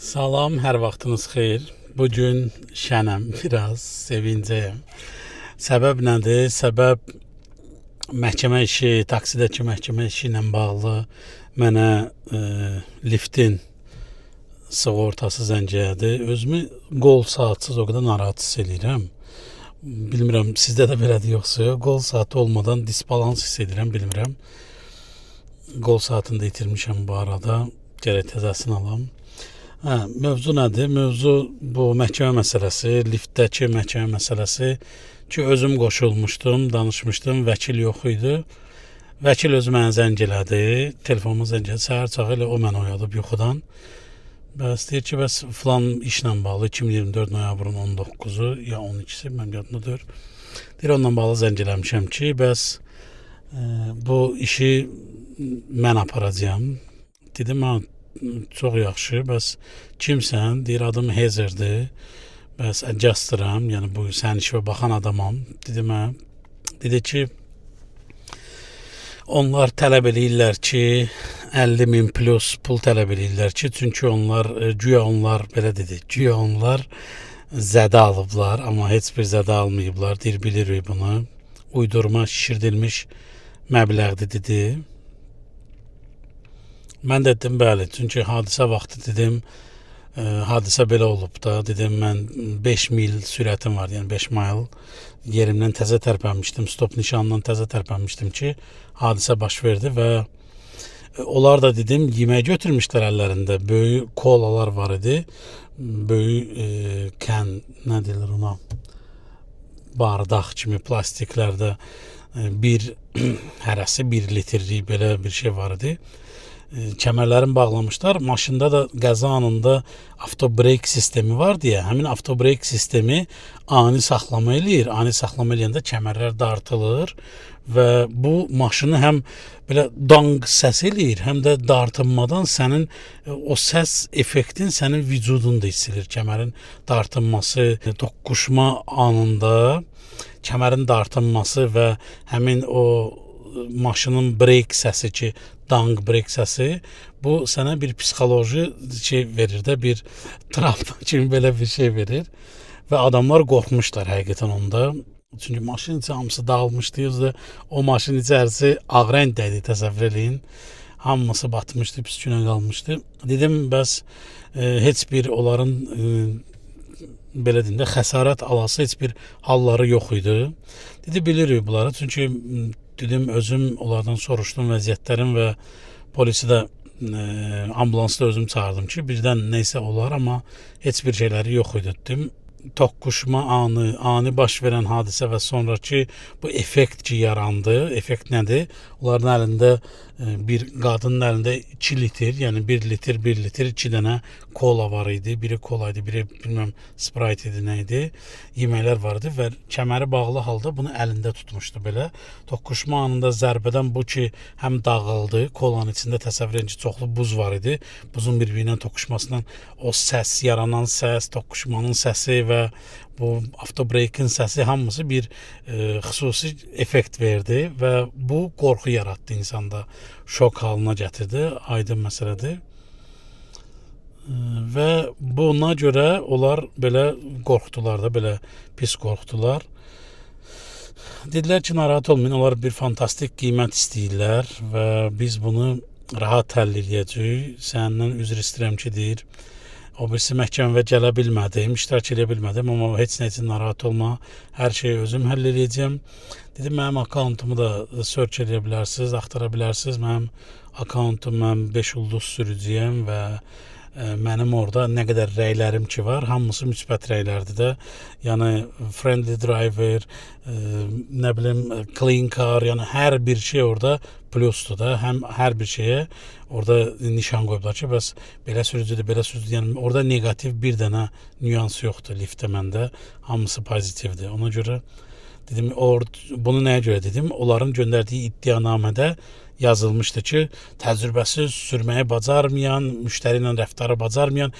Salam, hər vaxtınız xeyir. Bugün şənəm, biraz sevincəyəm. Səbəb nədir? Səbəb məhkəmə işi, taksidəki məhkəmə işi ilə bağlı mənə liftin sığortası zəng elədi. Özümü qol saatsız o qədər narahat hiss edirəm. Bilmirəm, sizdə də belədir yoxsa? Qol saatı olmadan disbalans hiss edirəm, bilmirəm. Qol saatını da itirmişəm bu arada. Gərək təzəsini alam. Mövzu nədir? Mövzu bu məhkəmə məsələsi, liftdəki məhkəmə məsələsi ki, özüm qoşulmuşdum, danışmışdım, vəkil yox idi. Vəkil özü mənə zəng elədi, telefonuma zəng elədi, səhər çağı elə o mənə oyadıb yuxudan. Bəs deyir ki, bəs filan işlə bağlı 2024 noyabrın 19-u ya 12-si, mənim yadımda deyir. Deyir, onunla bağlı zəng eləmişəm ki, bəs bu işi mən aparacağam. Dedim, çox yaxşı, bəs kimsən? Deyir, adım Hezerdir. Bəs adjusteram, yəni bu sənin işə baxan adamam. Dedim, dedi ki, onlar tələb eləyirlər ki, 50.000 plus pul tələb eləyirlər ki, çünki onlar, güya onlar, belə dedi, güya onlar zədə alıblar, amma heç bir zədə almayıblar. Deyir, bilirik bunu. Uydurma, şişirdilmiş məbləğdir, dedi. Mən də dedim, bəli, çünki hadisə vaxtı dedim, hadisə belə olub da, dedim, mən 5 mil sürətim var, yəni 5 mil yerimdən təzə tərpənmişdim, stop nişanından təzə tərpənmişdim ki, hadisə baş verdi və onlar da dedim, yemək götürmüşlər əllərində, böyük kolalar var idi, böyük kən, nə deyirlər ona, bardaq kimi plastiklərdə bir hərəsi 1 litrlik belə bir şey var idi. Kəmərlərini bağlamışlar. Maşında da qəza anında avtobreyk sistemi var deyə, həmin avtobreyk sistemi ani saxlama eləyir. Ani saxlama eləyəndə kəmərlər dartılır və bu maşını həm belə dang səs eləyir, həm də dartınmadan sənin o səs effektin sənin vücudunda hiss edilir. Kəmərin dartınması, toqquşma anında kəmərin dartınması və həmin o maşının breyk səsi ki, dang breyk səsi, bu sənə bir psixoloji şey verir də, bir travma kimi belə bir şey verir və adamlar qorxmuşlar həqiqətən onda. Çünki maşın içi hamısı dağılmışdı, o maşın içərisi ağ rəngdə idi, təsəvvür eləyin. Hamısı batmışdı, pis günə qalmışdı. Dedim, bəs heç bir onların belə deyim də, xəsarət alası heç bir halları yox idi. Dedi, bilirik bunları, çünki dedim, özüm onlardan soruşdum vəziyyətlərim və polisi də ambulansda özüm çağırdım ki, birdən neysə olar, amma heç bir şeyləri yox idi dedim. Toqquşma anı, ani baş verən hadisə və sonraki bu effekt ki yarandı. Effekt nədir? Onların əlində bir qadının əlində 2 litr, yəni 1 litr, 2 dənə kola var idi. Biri kola idi, biri bilməm Sprite idi, nə idi. Yeməklər var idi və kəməri bağlı halda bunu əlində tutmuşdu belə. Toqquşma anında zərbədən bu ki həm dağıldı, kolanın içində təsəvvür edin ki, çoxlu buz var idi. Buzun bir-birinə toqquşmasından o səs, yaranan səs, toqquşmanın səsi və bu avtobreykin səsi hamısı bir xüsusi effekt verdi və bu qorxu yaratdı insanda, şok halına gətirdi, aydın məsələdir. Və buna görə onlar belə qorxdular da, belə pis qorxdular. Dedilər ki, narahat olmayın, onlar bir fantastik qiymət istəyirlər və biz bunu rahat həll edəcəyik. Səndən üzr istəyirəm ki, deyir, o birisi məhkəməyə gələ bilmədim, iştirak edə bilmədim, amma heç nə üçün narahat olma, hər şeyi özüm həll edəcəm. Dedim, mənim akkauntumu da search edə bilərsiniz, axtara bilərsiniz. Mənim akkauntum, mən 5 ulduz sürücüyəm və mənim orada nə qədər rəylərim ki var, hamısı müsbət rəylərdir də. Yəni friendly driver, nə bilim clean car, yəni hər bir şey orada plusdur da. Həm hər bir şeyə orada nişan qoyublar ki, bəs belə sürücüdür, belə sürücüdür. Yəni orada negativ bir dənə nüans yoxdur liftdə məndə. Hamısı pozitivdir. Ona görə dedim, bunu nəyə görə dedim? Onların göndərdiyi iddianamədə yazılmışdı ki, təcrübəsiz, sürməyi bacarmayan, müştəri ilə rəftarı bacarmayan,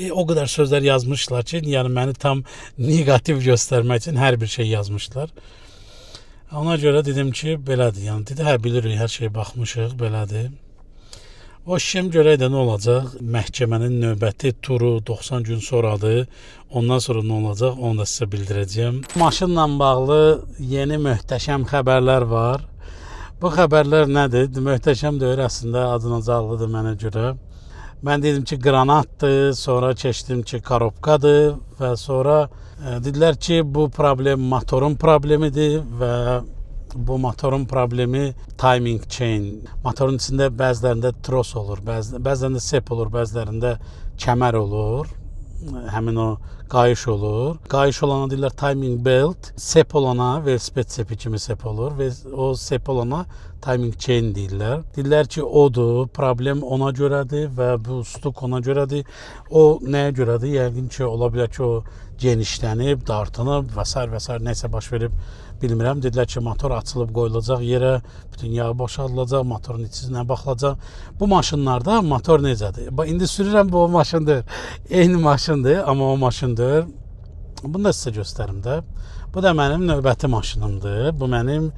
o qədər sözlər yazmışlar ki, yəni məni tam negativ göstərmək üçün hər bir şey yazmışlar. Ona görə dedim ki, belədir. Yəni dedi, bilirik, hər şeyə baxmışıq, belədir. O işim görək də nə olacaq? Məhkəmənin növbəti turu 90 gün sonradır. Ondan sonra nə olacaq? Onu da sizə bildirəcəyəm. Maşınla bağlı yeni möhtəşəm xəbərlər var. Bu xəbərlər nədir? Möhtəşəm deyil, əslində acınacaqlıdır mənə görə. Mən dedim ki, qranatdır, sonra keçdim ki, korobkadır və sonra dedilər ki, bu problem motorun problemidir və bu motorun problemi timing chain. Motorun içində bəzilərində tros olur, bəzilərində sep olur, bəzilərində kəmər olur. Həmin o qayış olur. Qayış olana deyirlər timing belt, sep olana velosiped sepi kimi sep olur və o sep olana timing chain deyirlər. Deyirlər ki, odur, problem ona görədir və bu stuk ona görədir. O nəyə görədir? Yəqin ki, ola bilər ki, o genişlənib, dartınıb və s. nəsə baş verib bilmirəm. Dedilər ki, motor açılıb qoyulacaq yerə, bütün yağ boşaldılacaq, motorun içinə baxılacaq. Bu maşınlarda motor necədir? İndi sürürəm, bu o maşındır. Eyni maşındır, amma o maşındır. Bunu da sizə göstərim də. Bu da mənim növbəti maşınımdır. Bu mənim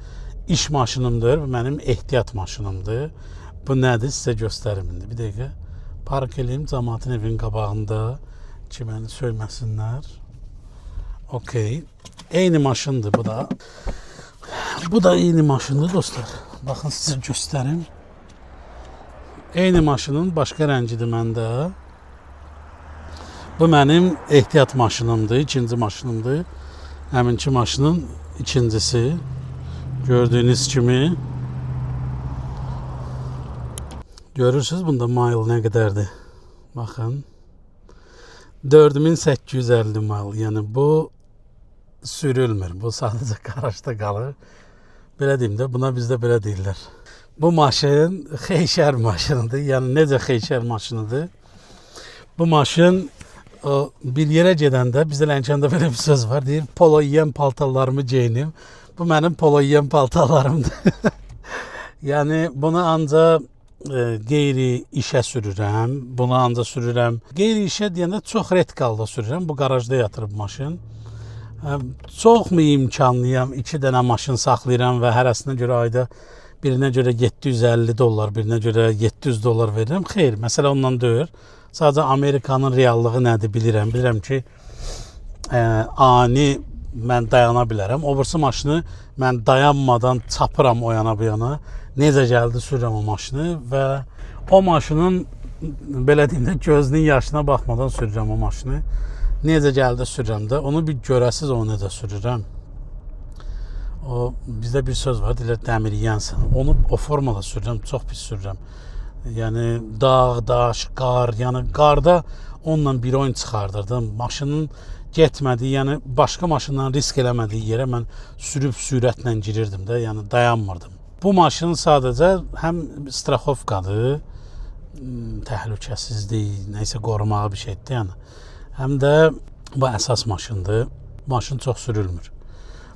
iş maşınımdır. Bu mənim ehtiyat maşınımdır. Bu nədir? Sizə göstərim indi. Bir dəqiqə. Park eləyim cəmaətin evinin qabağında ki, məni söyməsinlər. Okey. Eyni maşındır bu da. Bu da eyni maşındır dostlar. Baxın sizə göstərim. Eyni maşının başqa rəngidir məndə. Bu mənim ehtiyat maşınımdır, ikinci maşınımdır. Həminki maşının ikincisi. Gördüyünüz kimi. Görürsünüz bunda mile nə qədərdir. Baxın. 4850 mile. Yəni bu sürülmür. Bu sadəcə qarajda qalır. Belə deyim də, buna bizdə belə deyirlər. Bu maşın xeyşər maşınıdır. Yəni necə xeyşər maşınıdır? Bu maşın bir yerə gedəndə bizdə Lənkəranda belə bir söz var. Deyir, polo yeyən paltarlarımı geyinim. Bu mənim polo yeyən paltarlarımdır. Yəni bunu ancaq qeyri işə sürürəm. Bunu ancaq sürürəm. Qeyri işə deyəndə çox redkalda sürürəm. Bu qarajda yatırıb maşın. Çox mu imkanlıyam? 2 dənə maşın saxlayıram və hərəsinə görə ayda birinə görə $750, birinə görə $700 verirəm. Xeyr, məsələ ondan deyil. Sadəcə Amerikanın reallığı nədir bilirəm. Bilirəm ki, ani mən dayana bilərəm. O birisi maşını mən dayanmadan çapıram o yana bu yana. Necə gəldi sürürəm o maşını və o maşının belə deyim də gözünün yaşına baxmadan sürürəm o maşını. Necə gəldi sürürəm də onu bir görəsiz onu necə sürürəm. O bizdə bir söz var, deyirlər dəmir yeyənsən. Onu o formada sürürəm, çox pis sürürəm. Yəni dağ, daş, qar, yəni qarda onunla bir oyun çıxardırdım. Maşının getmədiyi, yəni başqa maşından risk eləmədiyi yerə mən sürüb sürətlə girirdim də, yəni dayanmırdım. Bu maşın sadəcə həm straxovkadır, təhlükəsizlik, nəyisə qorumağı bir şeydir yəni. Həm də bu əsas maşındır. Maşın çox sürülmür.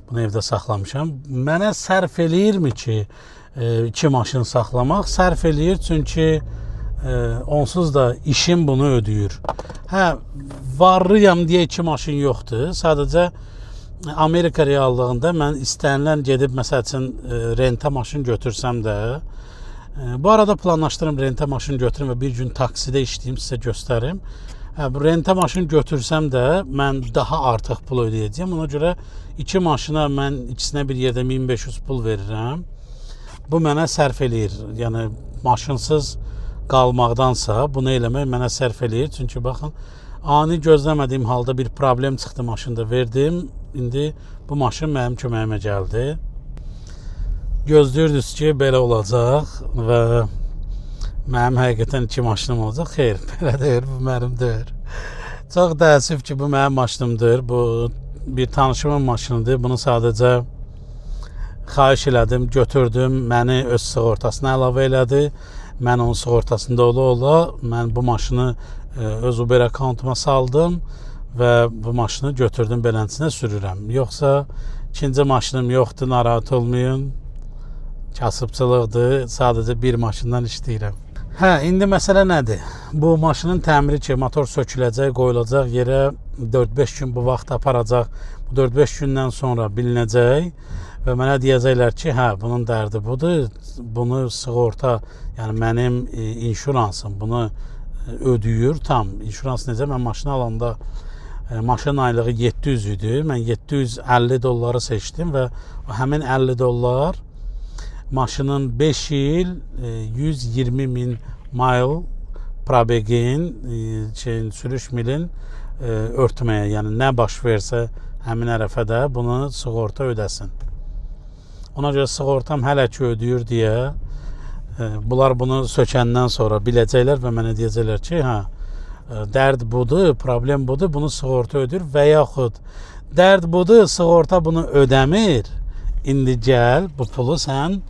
Bunu evdə saxlamışam. Mənə sərf eləyirmi ki, 2 maşın saxlamaq? Sərf eləyir, çünki onsuz da işim bunu ödəyir. Hə, varlıyam deyə 2 maşın yoxdur. Sadəcə Amerika reallığında mən istənilən gedib məsəl üçün renta maşın götürsəm də, bu arada planlaşdırım renta maşın götürüm və bir gün taksidə işləyim, sizə göstərim. Renta maşın götürsəm də mən daha artıq pul ödəyəcəyəm. Ona görə 2 maşına mən ikisinə bir yerdə 1500 pul verirəm. Bu mənə sərf eləyir. Yəni maşınsız qalmaqdansa bunu eləmək mənə sərf eləyir. Çünki baxın, ani gözləmədiyim halda bir problem çıxdı maşında verdim. İndi bu maşın mənim köməyimə gəldi. Gözləyirdiniz ki, belə olacaq və mənim həqiqətən 2 maşınım olacaq. Xeyr, belə deyir, bu mənim deyir. Çox təəssüf ki, bu mənim maşınımdır. Bu bir tanışımın maşınıdır. Bunu sadəcə xahiş elədim, götürdüm. Məni öz sığortasına əlavə elədi. Mən onun sığortasında ola-ola mən bu maşını öz Uber akkauntuma saldım və bu maşını götürdüm, beləsinə sürürəm. Yoxsa ikinci maşınım yoxdur, narahat olmayın. Kasıbçılıqdır, sadəcə bir maşından işləyirəm. Hə, indi məsələ nədir? Bu maşının təmiri ki, motor söküləcək, qoyulacaq yerə 4-5 gün bu vaxt aparacaq. Bu 4-5 gündən sonra bilinəcək və mənə deyəcəklər ki, hə, bunun dərdi budur, bunu sığorta, yəni mənim inşuransım bunu ödəyir tam. İnşurans necə? Mən maşını alanda maşın aylığı 700 idi. Mən 750 dolları seçdim və həmin 50 dollar maşının 5 il 120 min mile probegin sürüş milin örtməyə, yəni nə baş versə həmin ərəfədə bunu sığorta ödəsin. Ona görə sığortam hələ ki ödəyir deyə bunlar bunu sökəndən sonra biləcəklər və mənə deyəcəklər ki, hə, dərd budur, problem budur, bunu sığorta ödür və yaxud dərd budur, sığorta bunu ödəmir. İndi gəl, bu pulu sən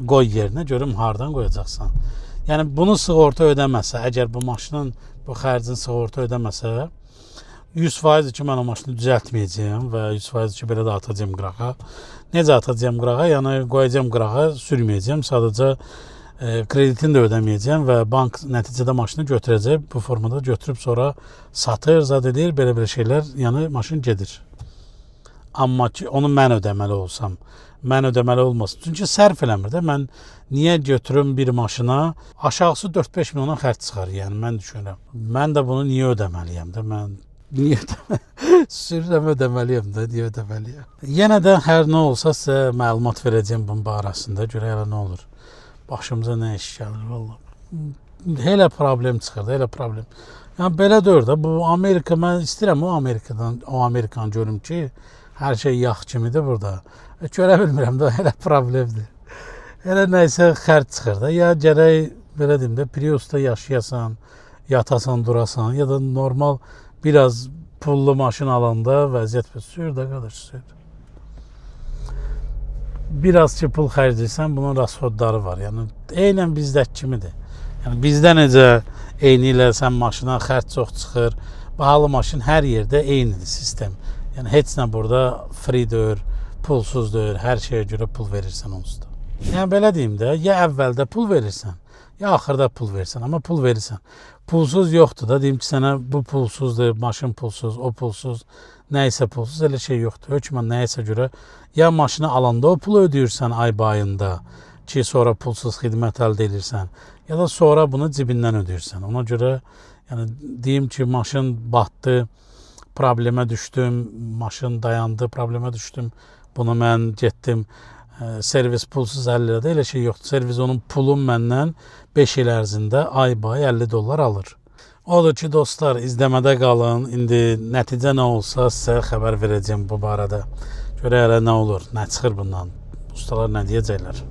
qoy yerinə, görüm hardan qoyacaqsan. Yəni bunu sığorta ödəməsə, əgər bu maşının bu xərcin sığorta ödəməsə, 100% ki, mən o maşını düzəltməyəcəyəm və 100% ki, belə də atacağım qırağa. Necə atacağım qırağa? Yəni qoyacağım qırağa, sürməyəcəm, sadəcə kreditini də ödəməyəcəm və bank nəticədə maşını götürəcək, bu formada götürüb sonra satır, zad edir, belə şeylər, yəni maşın gedir. Amma ki, onu mən ödəməli olsam, mən ödəməli olmasın. Çünki sərf eləmir də, mən niyə götürüm bir maşına, aşağısı 4-5 milyona xərc çıxar, yəni mən düşünürəm. Mən də bunu niyə ödəməliyəm də, mən niyə sürürəm ödəməliyəm də, niyə ödəməliyəm. Yenə də hər nə olsa sizə məlumat verəcəm bunun barəsində, görə elə nə olur. Başımıza nə iş gəlir, vallahi. Elə problem çıxır da, elə problem. Yəni belə deyir də, bu Amerika, mən istəyirəm o Amerikanı görüm ki, hər şey yağ kimidir burada. Görə bilmirəm də, elə problemdir. Elə nəysə xərc çıxır da, ya gərək, belə deyim də, Prius'da yaşayasan, yatasan, durasan, ya da normal biraz pullu maşın alanda vəziyyət sür də qardaş, sür. Biraz ki pul xərcləyirsən, bunun rasxodları var. Yəni eynən bizdəki kimidir. Yəni bizdə necə eyni ilə sən maşına xərc çox çıxır. Bahalı maşın hər yerdə eynidir sistem. Yəni heç nə burada free deyil, pulsuz deyil, hər şeyə görə pul verirsən onsuz da. Yəni belə deyim də, ya əvvəldə pul verirsən, ya axırda pul verirsən, amma pul verirsən. Pulsuz yoxdur da, deyim ki, sənə bu pulsuzdur, maşın pulsuz, o pulsuz, nəysə pulsuz, elə şey yoxdur. Hökmən nəyəsə görə ya maşını alanda o pulu ödəyirsən ay bayında ki, sonra pulsuz xidmət əldə edirsən, ya da sonra bunu cibindən ödəyirsən. Ona görə yəni deyim ki, maşın batdı, problemə düşdüm, maşın dayandı, problemə düşdüm. Bunu mən getdim, servis pulsuz 50 lirada, elə şey yoxdur. Servis onun pulun məndən 5 il ərzində ay bay 50 dollar alır. Odur ki, dostlar, izləmədə qalın. İndi nəticə nə olsa sizə xəbər verəcəm bu barədə. Görə elə nə olur, nə çıxır bundan, ustalar nə deyəcəklər.